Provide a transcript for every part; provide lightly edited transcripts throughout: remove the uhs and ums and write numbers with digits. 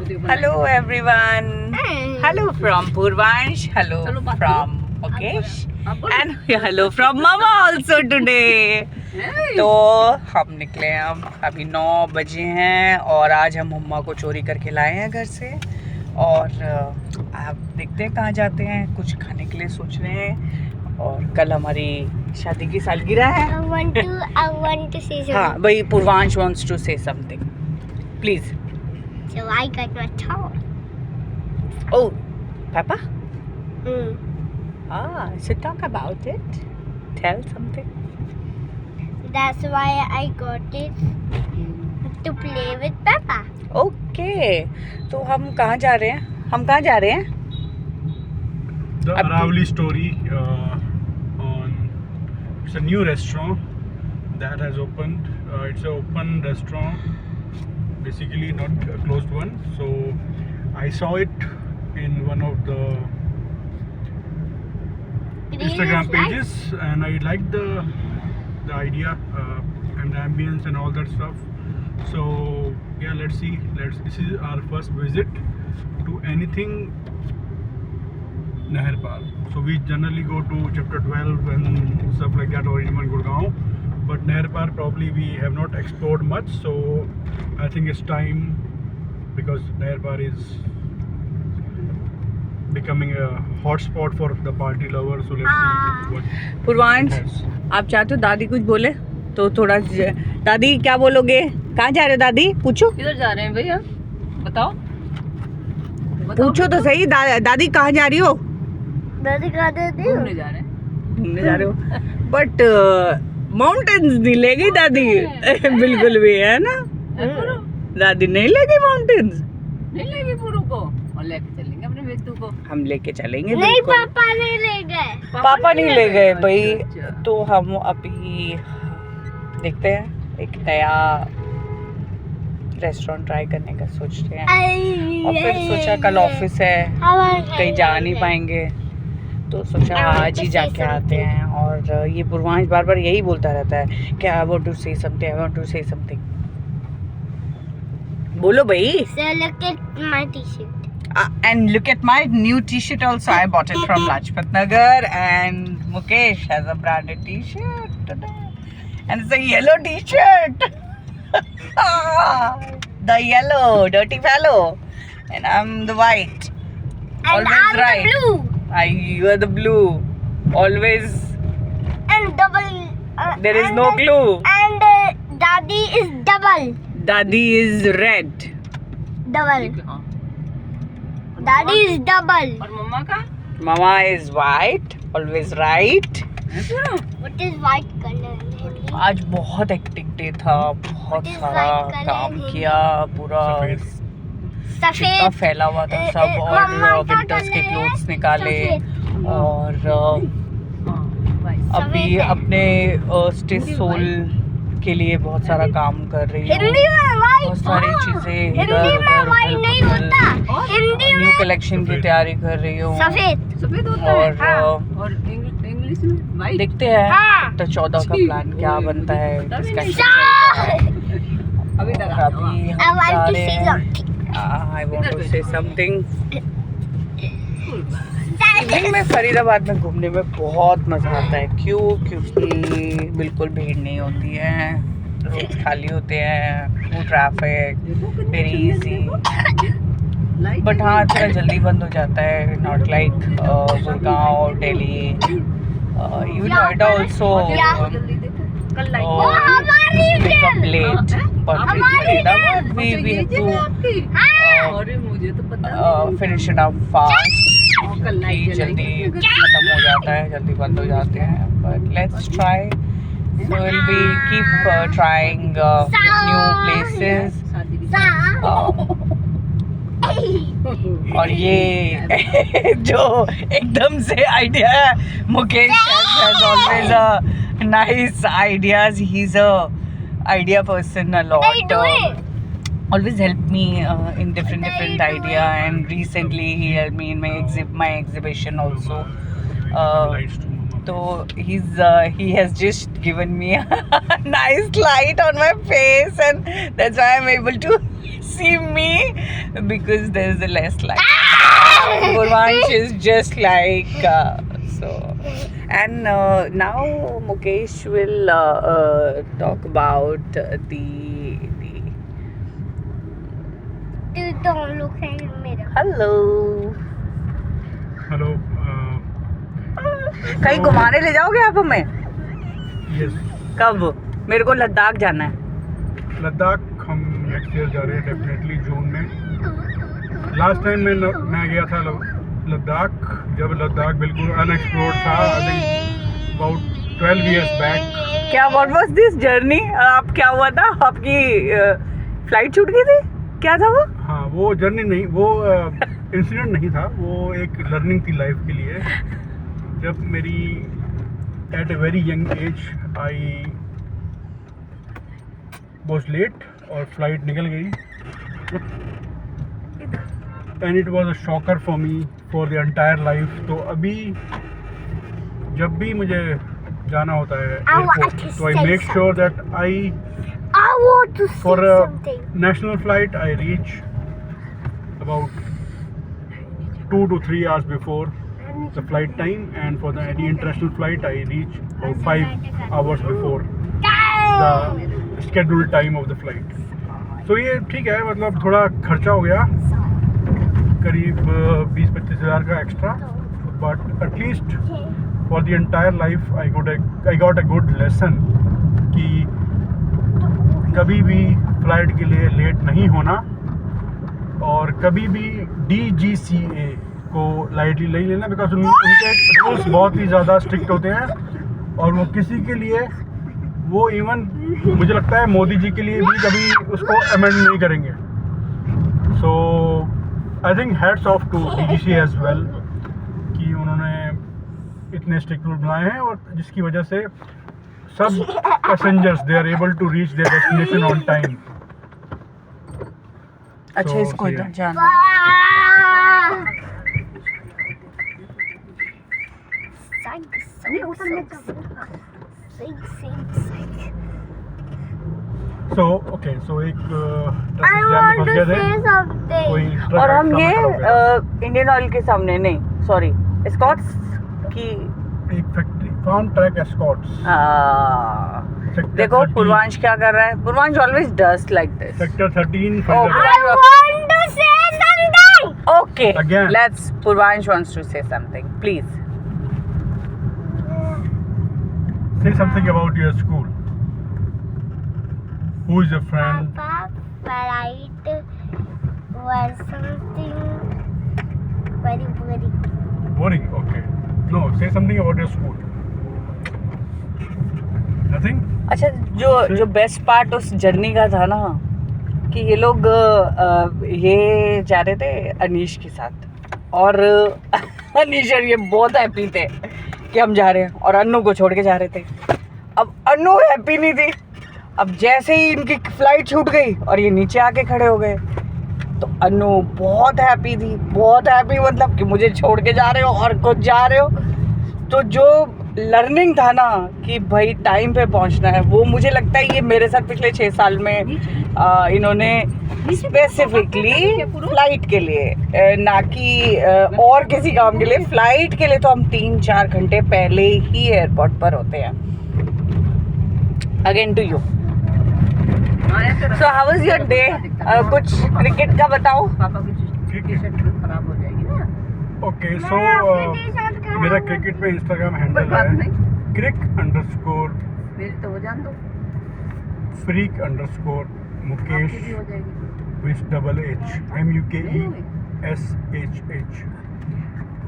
Hello everyone. Hello from Purvansh. Hello from Mukesh. And hello from Mama also today. तो हम निकले हम अभी 9 बजे हैं और आज हम मम्मा को चोरी करके लाए हैं घर से और आप देखते हैं कहाँ जाते हैं। कुछ खाने के लिए सोच रहे हैं और कल हमारी शादी की सालगिरह है। I want to say something. हाँ भाई Purvansh wants to say something. Please. So I got my towel. Oh, Papa? Mm. So talk about it. Tell something. That's why I got it to play with Papa. Okay. तो हम कहाँ जा रहे हैं? हम कहाँ जा रहे हैं? The Aravali story it's a new restaurant that has opened. It's an open restaurant, basically not a closed one. So I saw it in one of the Instagram pages, and I liked the idea and the ambience and all that stuff. So yeah, let's see. This is our first visit to anything Nahr Par. So we generally go to chapter 12 and stuff like that, or even Gurgaon. But Nahr Par probably we have not explored much. So I think it's time, because Nahr Par is becoming a hot spot for the party lovers. So let's see what Purvansh, it has. आप चाहते हो दादी कुछ बोले तो थोड़ा दादी क्या बोलोगे? कहाँ जा रहे हो दादी? पूछो। किधर जा रहे हैं भैया? बताओ। पूछो तो सही। दादी कहाँ जा रही हो? दादी कहाँ देती हो? घूमने जा रहे हैं। घूमने जा रहे हो? बट माउंटेन्स नहीं ले गई दादी। बिल्कुल भी है ना? दादी नहीं ले गई माउंटेन्स। नहीं लेगी पुरु को और लेके चलेंगे अपने बेटू को। हम लेके चलेंगे नहीं, बिल्कुल। पापा नहीं ले गए. पापा नहीं ले गए भाई। अच्छा। तो हम अभी देखते हैं एक नया रेस्टोरेंट ट्राई करने का सोच रहे हैं और फिर सोचा कल ऑफिस है, कहीं जा नहीं पाएंगे तो सोचा आज ही जाके आते हैं। और ये पूर्वांश बार बार यही बोलता रहता है कि I want to say something, I want to say something. बोलो भाई। So look at my t-shirt. And look at my new t-shirt also. I bought it from Lajpat Nagar, and Mukesh has a branded t-shirt today. And it's a yellow t-shirt. The yellow, dirty fellow. And I'm the white. And Always I'm right. the blue. You are the blue. Always. And double. There is and, no glue. And Daddy is double. Dadi is red. Double. हाँ। Daddy is double. और मम्मा का? Mama is white. Always right. है पुरु? What is white color? आज बहुत hectic day था, बहुत What is सारा white color काम in किया, पूरा सफेद। चिट्टा सफेद. फैला हुआ था सब। मम्मा और क्या विंटर्स के color है? क्लोथ्स निकाले सफेद. और हाँ, भाई। अभी सफेद है. अपने स्टिच सोल के लिए बहुत सारा काम कर रही हूँ। हिंदी में white. बहुत सारी चीजें हिंदी में white नहीं होता. हिंदी न्यू में कलेक्शन की तैयारी कर रही हूँ। सफेद. सफेद होता है। और और इंग्लिश में वाइट। देखते हैं हाँ. तो 14 का प्लान क्या बनता है, डिस्कशन चल सा- रहा है। अभी तक और अभी I हम want जा to रहे say हैं। something. I want to say something. Evening में फरीदाबाद में घूमने में बहुत मज़ा आता है। क्यों? क्योंकि बिल्कुल भीड़ नहीं होती है, रोड खाली होते हैं, no traffic, very easy. But हाँ थोड़ा जल्दी बंद हो जाता है, not like Gurgaon, Delhi, even Noida also कल लाइट। वो हमारी pick up late, but with Faridabad we have to अरे मुझे तो पता finish it up fast। नहीं। कल लाइट कि जल्दी खत्म हो जाता है, जल्दी बंद हो जाते हैं। But let's try. So we'll be keep trying new places. और ये जो एकदम से आइडिया है, Mukesh has always a nice ideas. He's a idea person a lot. Always helped me in different idea, and recently he helped me in my exhibition also. Lights too, Mama. So he has just given me a nice light on my face, and that's why I'm able to see me because there is a less light. Purvansh is just like so. And now Mukesh will talk about the Don't look at the mirror. hello. Hello कहीं घुमाने ले जाओगे आप हमें? Yes कब? मेरे को लद्दाख जाना है. लद्दाख हम नेक्स्ट ईयर जा रहे हैं डेफिनेटली जून में. लास्ट टाइम मैं गया था लद्दाख, जब लद्दाख बिल्कुल अनएक्सप्लोर्ड था. I think about 12 years back. क्या व्हाट वाज दिस जर्नी? आप क्या हुआ था? आपकी फ्लाइट छूट गई थी? क्या था वो? हाँ, वो जर्नी नहीं, वो इंसिडेंट नहीं था, वो एक लर्निंग थी लाइफ के लिए. जब मेरी at a very young age I was late और फ्लाइट निकल गई. And it was a shocker for me for the entire life. तो अभी जब भी मुझे जाना होता है एयरपोर्ट, तो I make sure that I I want to say for a something. national flight I reach about 2 to 3 hours before the flight time, and for the any international flight I reach about 5 hours before the scheduled time of the flight. So ये ठीक है, मतलब थोड़ा खर्चा हो गया करीब 20-25 हज़ार का extra, but at least for the entire life I got a good lesson कि कभी भी फ्लाइट के लिए लेट नहीं होना, और कभी भी DGCA को लाइटली नहीं लेना, बिकॉज उनके रूल्स बहुत ही ज़्यादा स्ट्रिक्ट होते हैं, और वो किसी के लिए, वो इवन मुझे लगता है मोदी जी के लिए भी कभी उसको अमेंड नहीं करेंगे. So I think hats off to DGCA as well कि उन्होंने इतने स्ट्रिक्ट रूल बनाए हैं, और जिसकी वजह से सब passengers they are able to reach their destination on time. अच्छा, इसको इधर जाना. सो ओके, सो एक I ट्रैफिक जैम में want फंस to गए say थे. something. कोई ट्रक और हम एक्सीडेंट ये में खड़ा हो गया. इंडियन ऑयल के सामने नहीं, सॉरी, स्कॉट्स की एक फैक्ट्री फार्म ट्रैक एस्कॉर्ट्स. देखो पूर्वांश क्या कर रहा है. Purvansh always does like this. Sector 13 Oh. I want to say something. Okay, Again. let's. Purvansh wants to say something. Please. Say something about your school. Who is your friend? Papa, flight was something very good. Boring. Okay. No, say something about your school. Nothing? अच्छा, जो best part उस journey का था ना, कि ये लोग ये जा रहे थे अनीश के साथ, और अनीश और ये बहुत हैप्पी थे कि हम जा रहे हैं, और अन्नू को छोड़ के जा रहे थे. अब अन्नू हैप्पी नहीं थी. अब जैसे ही इनकी फ्लाइट छूट गई और ये नीचे आके खड़े हो गए, तो अन्नू बहुत हैप्पी थी, बहुत हैप्पी, मतलब कि मुझे छोड़ के जा रहे हो और खुद जा रहे हो. तो जो लर्निंग था ना कि भाई टाइम पे पहुंचना है, वो मुझे लगता है ये मेरे साथ पिछले 6 साल में इन्होंने स्पेसिफिकली फ्लाइट के लिए, ना कि और किसी काम के लिए, फ्लाइट के लिए तो हम 3-4 घंटे पहले ही एयरपोर्ट पर होते हैं. Again to you. So how was your day? कुछ क्रिकेट का बताओ. पापा की टी-शर्ट खराब हो जाएगी ना. Okay, so मेरा क्रिकेट पे इंस्टाग्राम हैंडल बात है नहीं. crick_, मेरी तो हो जान दो. freak_, आपकी मुकेश भी हो जाएगी. with double H, MUKESHH.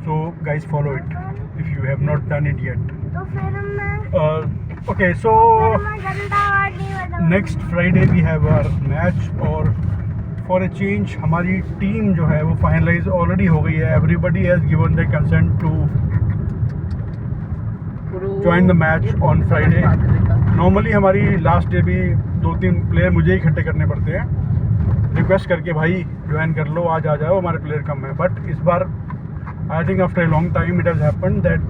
So guys, follow it if you have not done it yet. तो फिर मैं Okay, so गंदा वर्ड नहीं बताऊंगी. next Friday we have our match, और for a change हमारी टीम जो है वो फाइनलाइज ऑलरेडी हो गई है. Everybody has given their consent to join the match on Friday. Normally हमारी लास्ट डे भी 2-3 प्लेयर मुझे ही इकट्ठे करने पड़ते हैं, रिक्वेस्ट करके भाई ज्वाइन कर लो, आज आ जाओ, हमारे प्लेयर कम है. बट इस बार I think after a long time it has happened that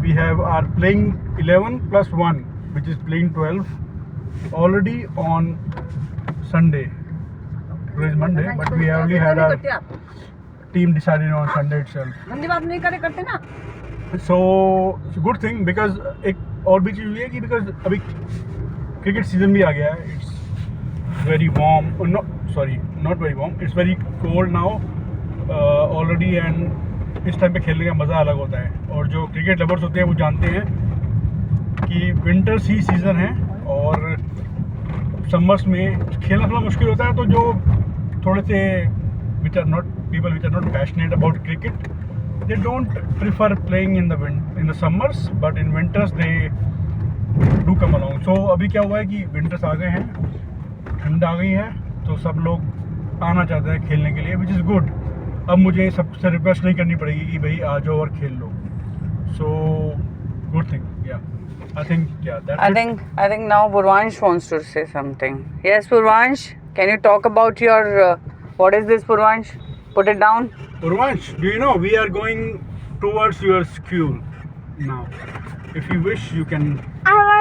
we are playing 11 plus 1, which is playing 12 already on Sunday. today is Monday, but we only had our team decided on Sunday itself. मंदी बात नहीं करे करते ना. So it's a good thing because एक और भी चीज़ ये है कि because अभी क्रिकेट सीजन भी आ गया है. It's very warm. Not very warm. It's very cold now already, and इस टाइम पे खेलने का मज़ा अलग होता है. और जो क्रिकेट लवर्स होते हैं वो जानते हैं कि विंटर्स ही सीज़न है और समर्स में खेलना थोड़ा मुश्किल होता है. तो जो थोड़े से which are not passionate about cricket, they don't prefer playing in the summers, but in winters they do come along. So अभी क्या हुआ है कि विंटर्स आ गए हैं, ठंड आ गई है, तो सब लोग आना चाहते हैं खेलने के लिए, which is good. अब मुझे सबसे रिक्वेस्ट नहीं करनी पड़ेगी कि भाई आ जाओ और खेल लो. So good thing, yeah. I think now Purvansh wants to say something. Yes, Purvansh, can you talk about your what is this, Purvansh? Put it down. Purvansh, do you know we are going towards your school now? If you wish, you can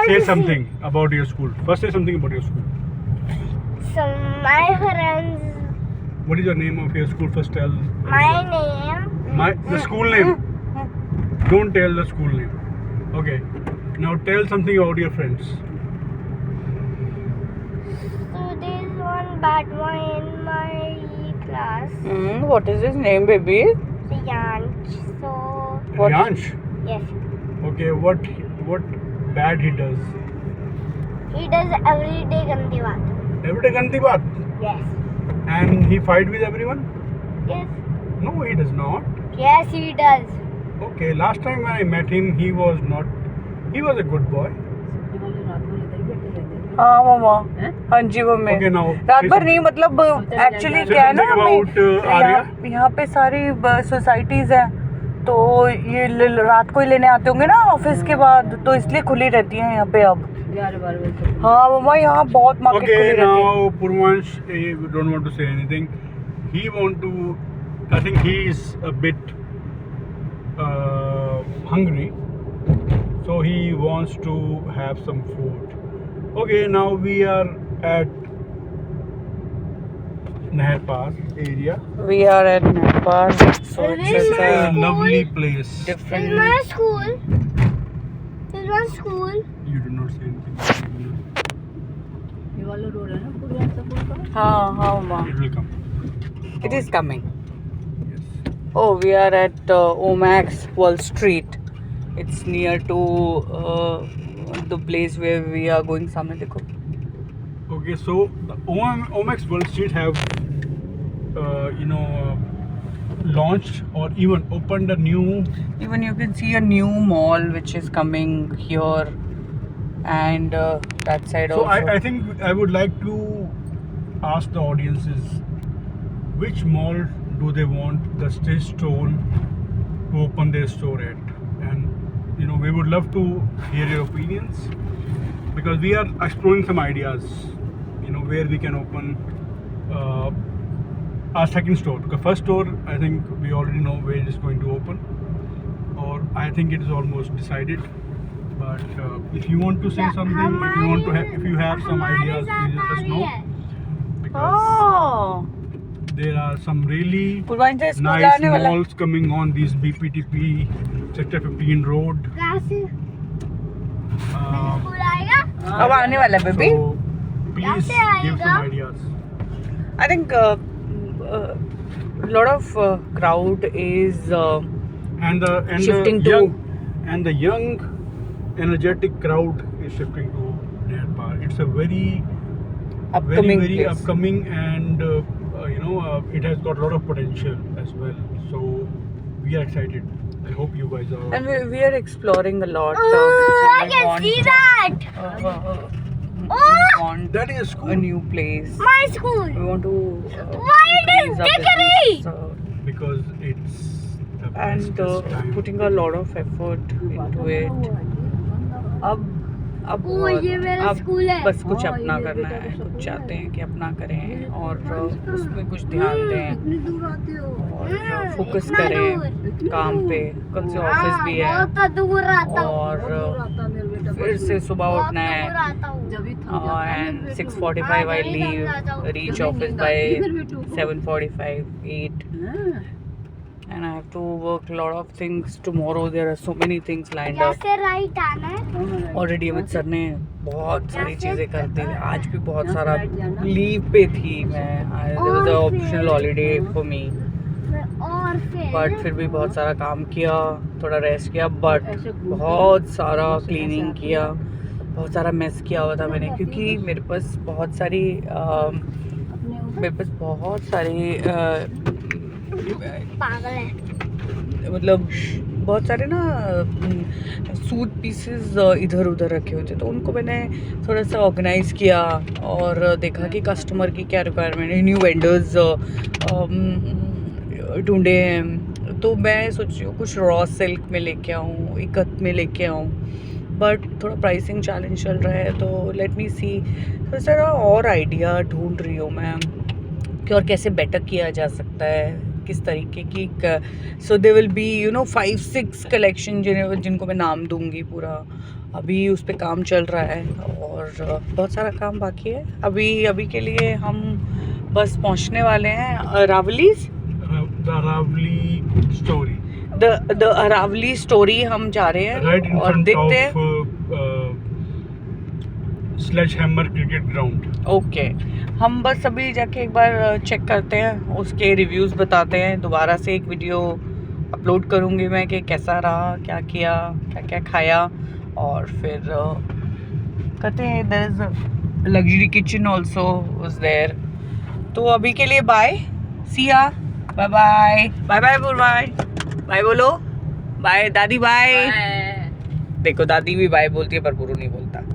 say something about your school. First, say something about your school. So my friends. What is your name of your school? First, tell. My name. The school name. Don't tell the school name. Okay. Now tell something about your friends. So there's one bad boy in my class. What is his name, baby? Priyansh. So. Priyansh? Yes. Okay. What bad he does? He does every day gandi baat. Every day ganti baat. Yes. And he fight with everyone? Yes. No, he does not. Yes, he does. Okay. Last time when I met him, he was a good boy. हाँ मामा, हाँ जी mummy. Okay, now. रात भर नहीं, मतलब actually क्या है ना, यहाँ पे सारी सोसाइटीज हैं, तो ये रात को ही लेने आते होंगे ना ऑफिस के बाद, तो इसलिए खुली रहती हैं यहाँ पे अब. 11-12 बजे. हाँ मामा, यहाँ बहुत मार्केट खुली रहती है. Okay, now Purvansh, he don't want to say anything. I think he is a bit hungry, so he wants to have some food. Okay, now we are at Nehar Park area. We are at Nehar Park, so it's a lovely place. Different. There's my school. There's my school. You do not say anything. ये वाला road है ना Purvansh school का. हाँ हाँ मामा. It will come. It is coming. Yes. Oh, we are at Omax Wall Street. It's near to the place where we are going. Samne dekho. Okay, so the Omax Wall Street have launched or even opened a new. Even you can see a new mall which is coming here, and that side So also. I think I would like to ask the audiences, which mall do they want the Stitch Stone to open their store at? And we would love to hear your opinions, because we are exploring some ideas, where we can open our second store. The first store, I think we already know where it is going to open, or I think it is almost decided. But if you want to say something, if you have some ideas, please let us know, because there are some really nice malls coming on this BPTP Sector 15 road. अब आने वाला है baby. So please give some ideas. I think a lot of crowd is shifting the young energetic crowd is shifting to Nehar Park. It's a very upcoming and it has got a lot of potential as well. So we are excited. I hope you guys are. And we are exploring a lot. I can see that. We want That is a school. a new place. My school. We want to. Why it is increase our dickery? business, Because it's the and best time. putting a lot of effort into it. अब ये मेरा school है. बस कुछ अपना करना है, कुछ चाहते हैं कि अपना करें और उसमें कुछ ध्यान दें और फोकस करें काम पे. कल से ऑफिस भी है बहुत दूर आता हूँ. और फिर से सुबह उठना है, जब भी थक जाता है, and फिर 6:45 I leave, reach office by 7:45, 8. हाँ, And I have to work a lot of things tomorrow. There are so many things lined up. कैसे राइट आना है? ऑलरेडी अमित सर ने बहुत सारी चीज़ें कर दी। आज भी बहुत यहाँ सारा से right जाना। लीव पे थी मैं। There was an optional holiday for me. और बट फिर भी बहुत सारा काम किया, थोड़ा रेस्ट किया, बट बहुत सारा क्लीनिंग किया, बहुत सारा मेस किया हुआ था मैंने, क्योंकि मेरे पास बहुत सारी पागल है। मतलब बहुत सारे ना सूट पीसेस इधर उधर रखे हुए थे, तो उनको मैंने थोड़ा सा ऑर्गेनाइज किया और देखा कि कस्टमर की क्या रिक्वायरमेंट है, न्यू वेंडर्स ढूंढे हैं। तो मैं सोच रही हूँ कुछ रॉ सिल्क में लेके आऊँ, इकत में लेके आऊँ, बट थोड़ा प्राइसिंग चैलेंज चल रहा है, तो लेट मी सी। थोड़ा सा और आइडिया ढूंढ रही हूँ मैं कि और कैसे बेटर किया जा सकता है, किस तरीके की। सो दे विल बी 5-6 कलेक्शन जिनको मैं नाम दूंगी पूरा। अभी उस पर काम चल रहा है और बहुत सारा काम बाकी है। अभी के लिए हम बस पहुंचने वाले हैं Aravalis. The Aravali story. The Aravali story हम जा रहे हैं Right in और front देखते हैं। of Sledgehammer Cricket Ground. Okay, हम बस अभी जाके एक बार चेक करते हैं, उसके रिव्यूज़ बताते हैं। दोबारा से एक वीडियो अपलोड करूँगी मैं कि कैसा रहा, क्या किया, क्या क्या खाया, और फिर कहते हैं there is luxury kitchen also was there. तो अभी के लिए bye, see ya, bye bye, bye bye Purvansh, bye बोलो, बाय दादी, बाय। देखो दादी भी बाय बोलती है पर पुरु नहीं बोलता।